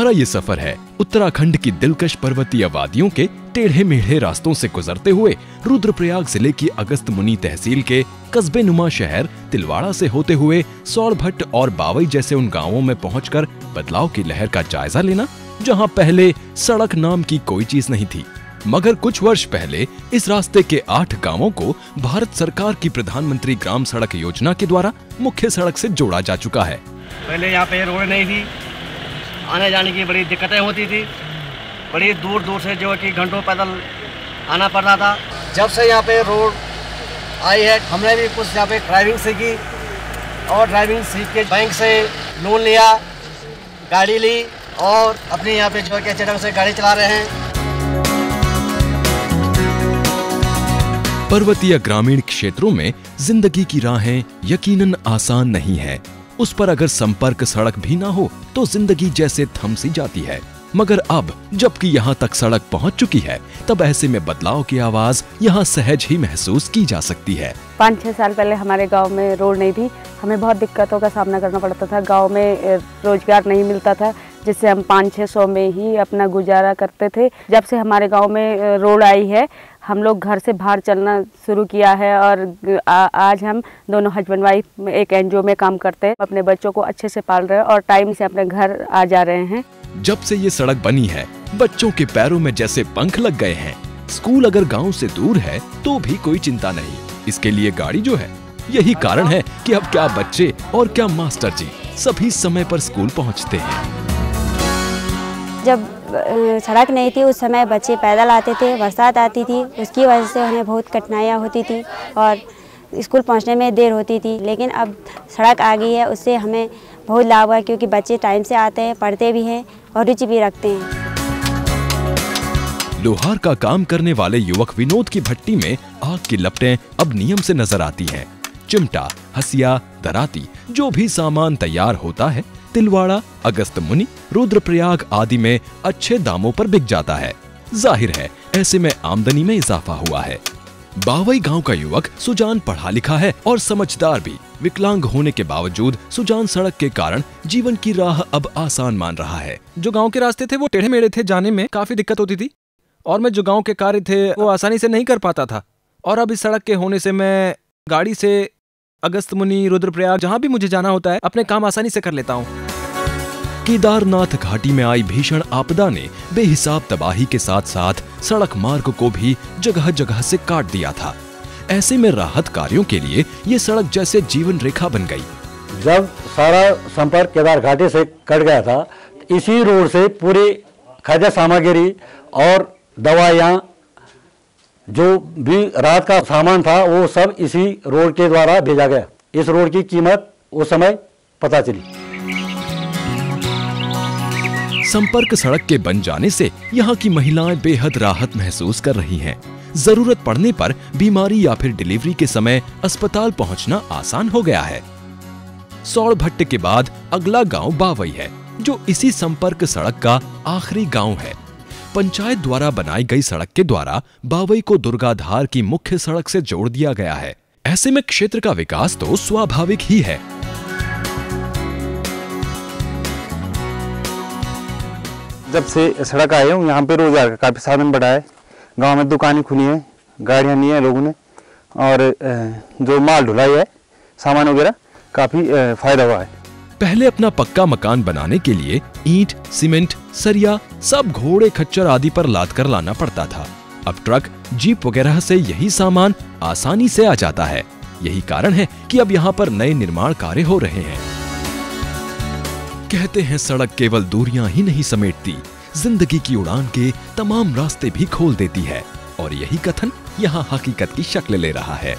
हमारा ये सफर है उत्तराखंड की दिलकश पर्वतीय वादियों के टेढ़े मेढ़े रास्तों से गुजरते हुए रुद्रप्रयाग जिले की अगस्त्यमुनि तहसील के कस्बे नुमा शहर तिलवाड़ा से होते हुए सौड़भट्ट और बावई जैसे उन गांवों में पहुंचकर बदलाव की लहर का जायजा लेना, जहां पहले सड़क नाम की कोई चीज नहीं थी, मगर कुछ वर्ष पहले इस रास्ते के 8 गांवों को भारत सरकार की प्रधानमंत्री ग्राम सड़क योजना के द्वारा मुख्य सड़क से जोड़ा जा चुका है। पहले यहाँ पे रोड नहीं थी, आने जाने की बड़ी दिक्कतें होती थी, बड़ी दूर दूर से जो कि घंटों पैदल आना पड़ता था। जब से यहाँ पे रोड आई है, हमने भी कुछ यहाँ पे ड्राइविंग सीखी और ड्राइविंग सीख के बैंक से लोन लिया, गाड़ी ली और अपने यहाँ पे जो है अच्छे ढंग से गाड़ी चला रहे हैं। पर्वतीय ग्रामीण क्षेत्रों में जिंदगी की राहें यकीनन आसान नहीं है। उस पर अगर संपर्क सड़क भी ना हो तो जिंदगी जैसे थम सी जाती है। मगर अब जबकि यहाँ तक सड़क पहुँच चुकी है, तब ऐसे में बदलाव की आवाज यहाँ सहज ही महसूस की जा सकती है। 5-6 साल पहले हमारे गांव में रोड नहीं थी, हमें बहुत दिक्कतों का सामना करना पड़ता था। गांव में रोजगार नहीं मिलता था, जिससे हम 500-600 में ही अपना गुजारा करते थे। जब से हमारे गांव में रोड आई है, हम लोग घर से बाहर चलना शुरू किया है और आज हम दोनों हस्बैंड वाइफ एक एनजीओ में काम करते हैं, अपने बच्चों को अच्छे से पाल रहे हैं और टाइम से अपने घर आ जा रहे हैं। जब से ये सड़क बनी है, बच्चों के पैरों में जैसे पंख लग गए हैं। स्कूल अगर गांव से दूर है तो भी कोई चिंता नहीं, इसके लिए गाड़ी जो है, यही कारण है कि अब क्या बच्चे और क्या मास्टर जी सभी समय पर स्कूल पहुंचते हैं। जब सड़क नहीं थी उस समय बच्चे पैदल आते थे, बरसात आती थी, उसकी वजह से उन्हें बहुत कठिनाइयाँ होती थी और स्कूल पहुंचने में देर होती थी। लेकिन अब सड़क आ गई है, उससे हमें बहुत लाभ है, क्योंकि बच्चे टाइम से आते हैं, पढ़ते भी हैं और रुचि भी रखते हैं। लोहार का काम करने वाले युवक विनोद की भट्टी में आग की लपटें अब नियम से नजर आती हैं। चिमटा, हसिया, दराती, जो भी सामान तैयार होता है तिलवाड़ा, अगस्त्यमुनि, रुद्रप्रयाग आदि में अच्छे दामों पर बिक जाता है। जाहिर है ऐसे में आमदनी में इजाफा हुआ है। बावई गांव का युवक सुजान पढ़ा लिखा है और समझदार भी। विकलांग होने के बावजूद सुजान सड़क के कारण जीवन की राह अब आसान मान रहा है। जो गांव के रास्ते थे वो टेढ़े मेढ़े थे, जाने में काफी दिक्कत होती थी और मैं जो गांव के कार्य थे वो आसानी से नहीं कर पाता था। और अब इस सड़क के होने से मैं गाड़ी से अगस्त्यमुनि, रुद्रप्रयाग जहाँ भी मुझे जाना होता है अपने काम आसानी से कर लेता हूँ। केदारनाथ घाटी में आई भीषण आपदा ने बेहिसाब तबाही के साथ साथ सड़क मार्ग को भी जगह जगह से काट दिया था। ऐसे में राहत कार्यों के लिए ये सड़क जैसे जीवन रेखा बन गई। जब सारा संपर्क केदार घाटी से कट गया था, इसी रोड से पूरी खाद्य सामग्री और दवाइयाँ, जो भी राहत का सामान था, वो सब इसी रोड के द्वारा भेजा गया। इस रोड की कीमत उस समय पता चली। संपर्क सड़क के बन जाने से यहाँ की महिलाएं बेहद राहत महसूस कर रही हैं। जरूरत पड़ने पर बीमारी या फिर डिलीवरी के समय अस्पताल पहुँचना आसान हो गया है। सौड़भट्ट के बाद अगला गांव बावई है, जो इसी संपर्क सड़क का आखिरी गांव है। पंचायत द्वारा बनाई गई सड़क के द्वारा बावई को दुर्गाधार की मुख्य सड़क से जोड़ दिया गया है। ऐसे में क्षेत्र का विकास तो स्वाभाविक ही है। जब से सड़क आई है यहाँ पे रोजगार का काफी साधन बढ़ा है। गांव में दुकानें खुली हैं, गाड़ियां ली हैं लोगों ने, और जो माल ढुलाई है, सामान वगैरह, काफी फायदा हुआ है। पहले अपना पक्का मकान बनाने के लिए ईंट, सीमेंट, सरिया सब घोड़े खच्चर आदि पर लाद कर लाना पड़ता था। अब ट्रक, जीप वगैरह से यही सामान आसानी से आ जाता है। यही कारण है कि अब यहाँ पर नए निर्माण कार्य हो रहे हैं। कहते हैं सड़क केवल दूरियां ही नहीं समेटती, जिंदगी की उड़ान के तमाम रास्ते भी खोल देती है, और यही कथन यहाँ हकीकत की शक्ल ले रहा है।